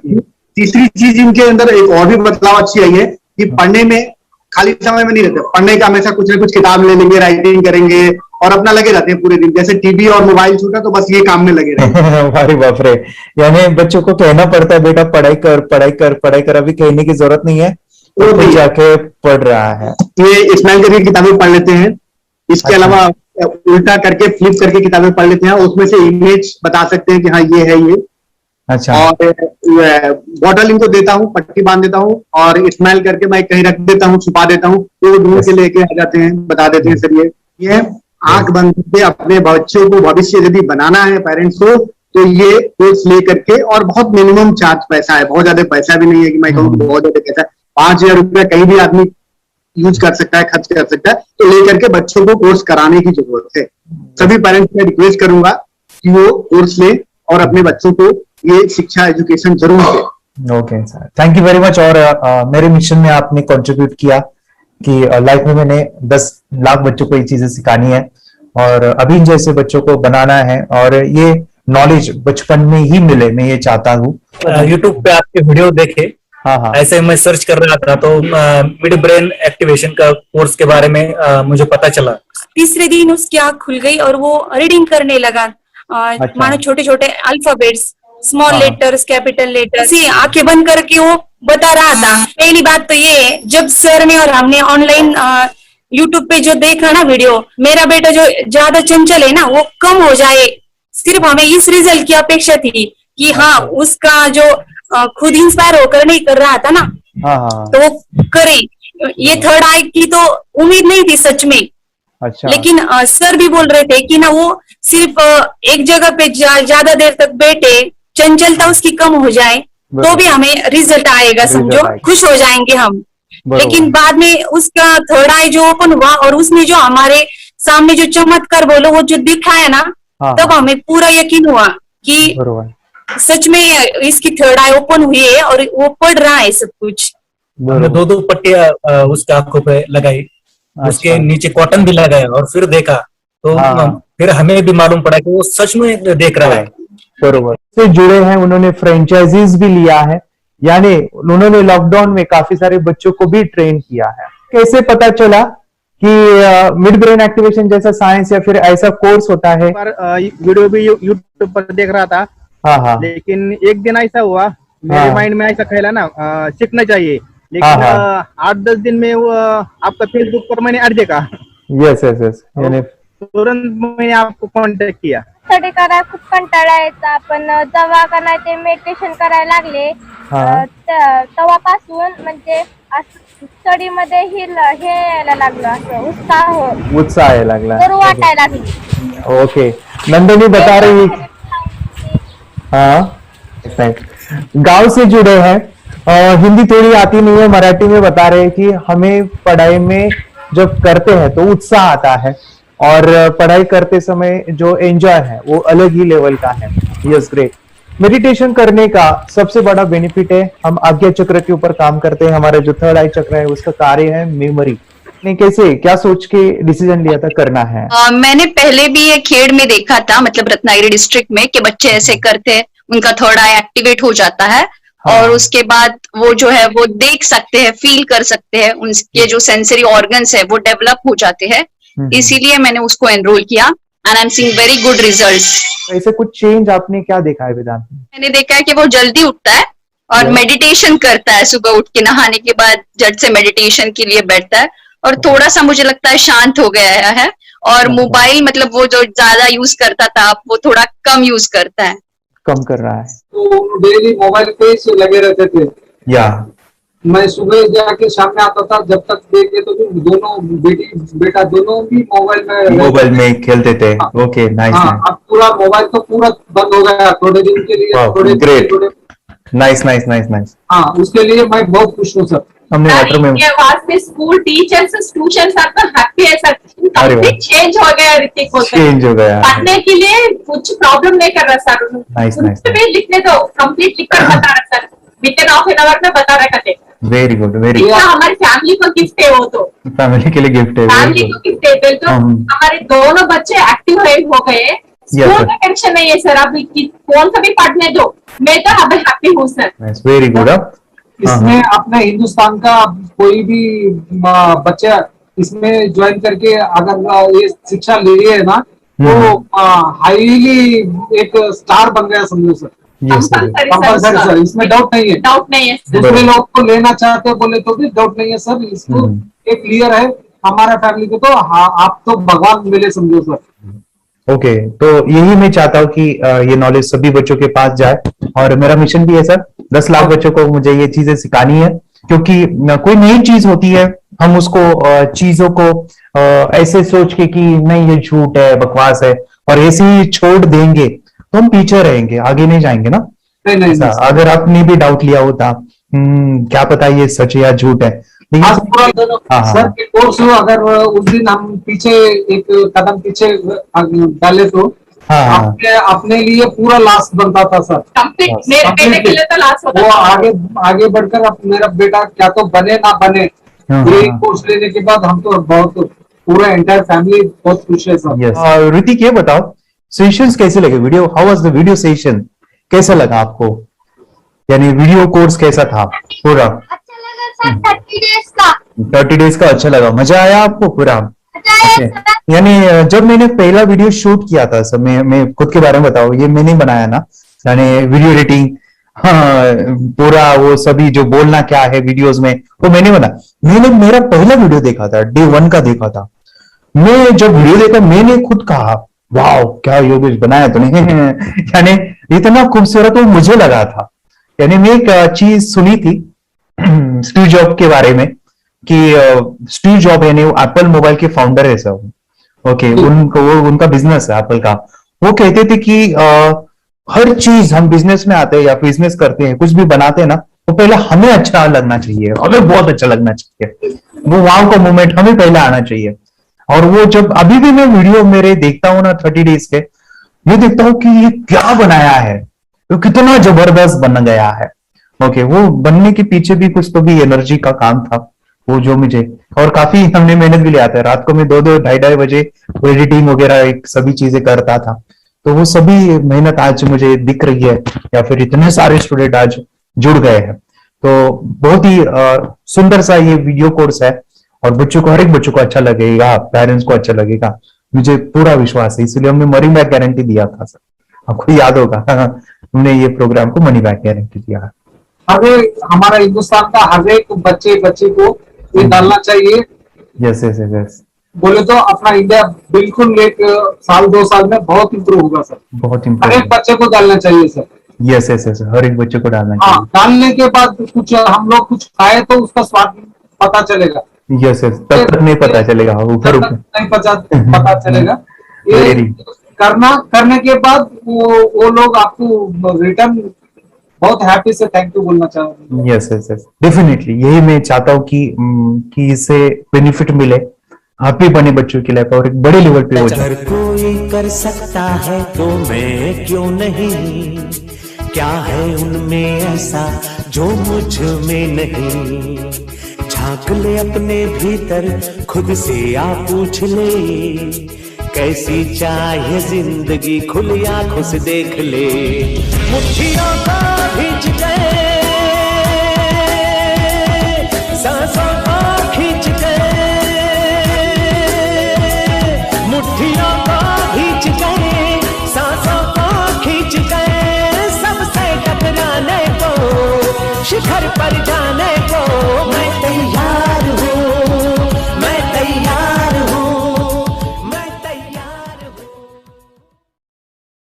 तीसरी चीज इनके अंदर एक और भी बदलाव अच्छी आई है कि पढ़ने में खाली समय में नहीं रहते, पढ़ने का हमेशा कुछ ना कुछ किताब ले लेंगे, राइटिंग करेंगे और अपना लगे रहते हैं पूरे दिन। जैसे टीवी और मोबाइल छूटा तो बस ये काम में लगे रहते हैं। अरे बाप रे, यानी बच्चों को कहना पड़ता है बेटा पढ़ाई कर पढ़ाई कर पढ़ाई कर, अभी कहने की जरूरत नहीं है, वो भी जाके पढ़ रहा है। ये स्माइल करके किताबें पढ़ लेते हैं, इसके अलावा उल्टा करके फ्लिप करके किताबें पढ़ लेते हैं, उसमें से इमेज बता सकते हैं कि हाँ ये है ये। अच्छा। और बॉटल इनको देता हूँ, पट्टी बांध देता हूँ और स्माइल करके मैं कहीं रख देता हूँ, छुपा देता हूँ, तो ढूंढ के लेके आ जाते हैं, बता देते हैं सर ये आंख बंद करके अपने बच्चों को भविष्य यदि बनाना है पेरेंट्स को, तो ये कोर्स ले करके, और बहुत मिनिमम चार्ज पैसा है, बहुत ज्यादा पैसा भी नहीं है कि मैं कहूँ बहुत ज्यादा पैसा है, 5,000 रुपया कहीं भी आदमी यूज कर सकता है, खर्च कर सकता है, तो लेकर के बच्चों को कोर्स कराने की जरूरत है। सभी पेरेंट्स में रिक्वेस्ट करूंगा कि वो कोर्स लें और अपने बच्चों को ये शिक्षा एजुकेशन जरूर दें। Okay sir, thank you very much. और मेरे मिशन में आपने कंट्रीब्यूट किया कि लाइफ में मैंने 10 लाख बच्चों को ये चीजें सिखानी है और अभी जैसे बच्चों को बनाना है, और ये नॉलेज बचपन में ही मिले, मैं ये चाहता हूँ। यूट्यूब पे आपके वीडियो देखे, हाँ। ऐसे मैं सर्च कर रहा था तो मिड ब्रेन एक्टिवेशन का कोर्स के बारे में मुझे पता चला। तीसरे दिन उसकी आँख खुल गई और वो रीडिंग करने लगा। मानो छोटे छोटे alphabets, small letters, capital letters, ऐसी आंखें बंद करके वो बता रहा था। पहली बात तो ये, जब सर ने और हमने ऑनलाइन यूट्यूब पे जो देखा ना वीडियो, मेरा बेटा जो ज्यादा चंचल है ना वो कम हो जाए, सिर्फ हमें इस रिजल्ट की अपेक्षा थी कि हाँ उसका जो खुद इंस्पायर होकर नहीं कर रहा था ना, तो वो करे। ये थर्ड आई की तो उम्मीद नहीं थी सच में। अच्छा। लेकिन सर भी बोल रहे थे कि ना वो सिर्फ एक जगह पे ज्यादा देर तक बैठे, चंचलता उसकी कम हो जाए तो भी हमें रिजल्ट आएगा, समझो खुश हो जाएंगे हम। लेकिन बाद में उसका थर्ड आई जो ओपन हुआ और उसने जो हमारे सामने जो चमत्कार बोलो वो जो दिखाया ना, तब हमें पूरा यकीन हुआ कि सच में इसकी थर्ड आई ओपन हुई है और वो पढ़ रहा है सब कुछ। हमने 2 पट्टियां उसके आंखों पे लगाई, उसके नीचे कॉटन भी लगाया और फिर देखा तो फिर हमें भी मालूम पड़ा कि वो सच में देख रहा है। बरोबर से जुड़े हैं, उन्होंने फ्रेंचाइजीज भी लिया है, यानी उन्होंने लॉकडाउन में काफी सारे बच्चों को भी ट्रेन किया है। कैसे पता चला कि मिड ब्रेन एक्टिवेशन जैसा साइंस या फिर ऐसा कोर्स होता है? वीडियो भी यूट्यूब पर देख रहा था। हाँ। लेकिन एक दिन ऐसा हुआ, मेरे माइंड में ऐसा ख्याल ना सीखना चाहिए, लेकिन 8-10 दिन में वो आपका फेसबुक पर मैंने ऐड देखा। यस यानी तुरंत मैंने आपको कॉन्टॅक्ट किया। स्टडी करायला खूप कंटाळा यायचा, पण जेव्हा का नाही ते मेडिटेशन करायला लागले तेव्हापासून म्हणजे स्टडी मध्ये हे यायला लागलं, असं उत्साह यायला लागला, बरं वाटायला लागली। ओके, नंदिनी बता रही, हाँ गांव से जुड़े हैं, हिंदी थोड़ी आती नहीं है, मराठी में बता रहे हैं कि हमें पढ़ाई में जब करते हैं तो उत्साह आता है और पढ़ाई करते समय जो एंजॉय है वो अलग ही लेवल का है। Yes great. मेडिटेशन करने का सबसे बड़ा बेनिफिट है, हम आज्ञा चक्र के ऊपर काम करते हैं, हमारा जो थर्ड आई चक्र है उसका कार्य है मेमोरी। ने कैसे क्या सोच के डिसीजन लिया था करना है? मैंने पहले भी ये खेड़ में देखा था, मतलब रत्नागिरी डिस्ट्रिक्ट में, कि बच्चे ऐसे करते हैं, उनका थर्ड आई एक्टिवेट हो जाता है। और उसके बाद वो जो है वो देख सकते हैं, फील कर सकते हैं, उनके जो सेंसरी ऑर्गन्स है वो डेवलप हो जाते हैं। इसीलिए मैंने उसको एनरोल किया and I am seeing very good results. ऐसे कुछ चेंज आपने क्या देखा है वेदांत में? मैंने देखा है कि वो जल्दी उठता है और मेडिटेशन करता है, सुबह उठ के नहाने के बाद झट से मेडिटेशन के लिए बैठता है और थोड़ा सा मुझे लगता है शांत हो गया है। और मोबाइल मतलब वो जो ज्यादा यूज करता था वो थोड़ा कम यूज करता है, कम कर रहा है। तो डेली मोबाइल पे ही लगे रहते थे। या मैं सुबह जाके शाम में आता था, जब तक देखे तो दोनों बेटा दोनों भी मोबाइल में खेलते थे। Okay, nice. अब पूरा मोबाइल तो पूरा बंद हो गया थोड़े दिन के लिए। Great, nice. हाँ, उसके लिए मैं बहुत खुश हूँ सर। हमने वास्ते स्कूल टीचर्स स्टूडेंट्स आपका हैप्पी है सर, कंप्लीट चेंज हो गया ऋतिक को, चेंज हो गया, पढ़ने के लिए कुछ प्रॉब्लम नहीं कर रहा सर। नाइस। लिखने दो, कंप्लीट लिखकर बता रहा sir, with in half an hour में बता रहा करते। Very good, very good. हमारी फैमिली को गिफ्ट है, वो तो फैमिली के लिए गिफ्ट है, फैमिली को गिफ्ट है। तो हमारे दोनों बच्चे एक्टिव हो गए, स्कूल का टेंशन नहीं है सर, अभी कौन सा भी पढ़ने दो, मैं तो अब हैप्पी हूँ सर। Very good. इसमें अपने हिंदुस्तान का कोई भी बच्चा इसमें ज्वाइन करके अगर ये शिक्षा ले रही है ना तो हाईली एक स्टार बन गया समझो सर। कंपल्सरी सर, इसमें डाउट नहीं है। दूसरे लोग को लेना चाहते हो बोले तो भी डाउट नहीं है सर, इसको एक क्लियर है हमारा फैमिली को। तो आप तो भगवान मिले समझो सर। ओके, तो यही मैं चाहता हूँ कि ये नॉलेज सभी बच्चों के पास जाए, और मेरा मिशन भी है सर, 10 लाख बच्चों को मुझे ये चीजें सिखानी है, क्योंकि कोई नई चीज होती है हम उसको चीजों को ऐसे सोच के कि नहीं ये झूठ है, बकवास है, और ऐसे ही छोड़ देंगे तो हम पीछे रहेंगे, आगे नहीं जाएंगे ना। नहीं, अगर आपने भी डाउट लिया होता क्या पता ये सच है या झूठ है। सर कोर्स अगर उस दिन हम पीछे एक कदम पीछे डाले तो अपने लिए पूरा लास्ट बनता था सर। मेरे के लिए तो लास्ट होता वो आगे बढ़कर अब मेरा बेटा क्या तो बने ना बने, ये कोर्स लेने के बाद हम तो बहुत पूरा एंटायर फैमिली बहुत खुश है सर। ऋतिक ये बताओ सेशंस कैसे लगे, video how was the video session, कैसा लगा आपको, यानी वीडियो कोर्स कैसा था पूरा? 30 डेज का अच्छा लगा, मजा आया आपको पूरा? यानी जब मैंने पहला वीडियो शूट किया था सर, मैं खुद के बारे में बताऊं, ये मैंने बनाया ना, यानी वीडियो एडिटिंग, पूरा वो सभी जो बोलना क्या है वीडियोस में वो मैंने बना। मैंने मेरा पहला वीडियो देखा था, डे 1 का देखा था। मैं जब वीडियो देखा मैंने खुद कहा वाह क्या योगेश बनाया तूने यानी इतना खूबसूरत वो मुझे लगा था। यानी मैं एक चीज सुनी थी स्टीव जॉब के बारे में कि स्टीव जॉब यानी वो एप्पल मोबाइल के फाउंडर है सब, ओके, उनका बिजनेस है एप्पल का। वो कहते थे कि हर चीज हम बिजनेस में आते हैं या बिजनेस करते हैं, कुछ भी बनाते हैं ना, तो पहले हमें अच्छा लगना चाहिए, हमें बहुत अच्छा लगना चाहिए, वो वाव का मोमेंट हमें पहले आना चाहिए। और वो जब अभी भी मैं वीडियो मेरे देखता हूँ ना 30 डेज के, मैं देखता हूँ कि ये क्या बनाया है, तो कितना जबरदस्त बन गया है। ओके, वो बनने के पीछे भी कुछ तो भी एनर्जी का काम था वो जो मुझे, और काफी हमने मेहनत भी लिया था। रात को मैं 2-2 ढाई बजे वो एडिटिंग वगैरह सभी चीजें करता था, तो वो सभी मेहनत आज मुझे दिख रही है, या फिर इतने सारे स्टूडेंट आज जुड़ गए हैं। तो बहुत ही सुंदर सा ये वीडियो कोर्स है, और बच्चों को, हर एक बच्चों को अच्छा लगेगा, पेरेंट्स को अच्छा लगेगा, मुझे पूरा विश्वास है। इसलिए हमने मनी बैक गारंटी दिया था सर, आपको याद होगा हमने ये प्रोग्राम को मनी बैक गारंटी दिया है। हमारा हिंदुस्तान का हर एक बच्चे को ये डालना चाहिए। यस यस यस, बोले तो अपना इंडिया बिल्कुल एक साल 2 साल में बहुत इम्प्रूव होगा सर, बहुत इम्प्रूव। हर एक बच्चे को डालना चाहिए सर। यस यस यस, हर एक बच्चे को डालना चाहिए। डालने के बाद कुछ हम लोग कुछ खाए तो उसका स्वाद पता चलेगा। यस यस, तब तक नहीं पता चलेगा, ऊपर नहीं पता चलेगा। ये करने के बाद वो लोग आपको रिटर्न बहुत हैप्पी से थैंक यू बोलना चाहूंगा। यस यस यस, डेफिनेटली यही मैं चाहता हूँ कि इससे बेनिफिट मिले, हैप्पी बने बच्चों की लाइफ और एक बड़े लेवल पे हो जाए। अगर कोई कर सकता है तो मैं क्यों नहीं, क्या है उनमें ऐसा जो मुझ में नहीं। झांक ले अपने भीतर, खुद से आ पूछ ले, कैसी चाहे जिंदगी, खुली आंखों से देख ले। मुट्ठियों को खींच गए, सांसों को खींच गए, मुट्ठियों को खींच गए, सांसों को खींच गए, सबसे टकराने को शिखर पर जा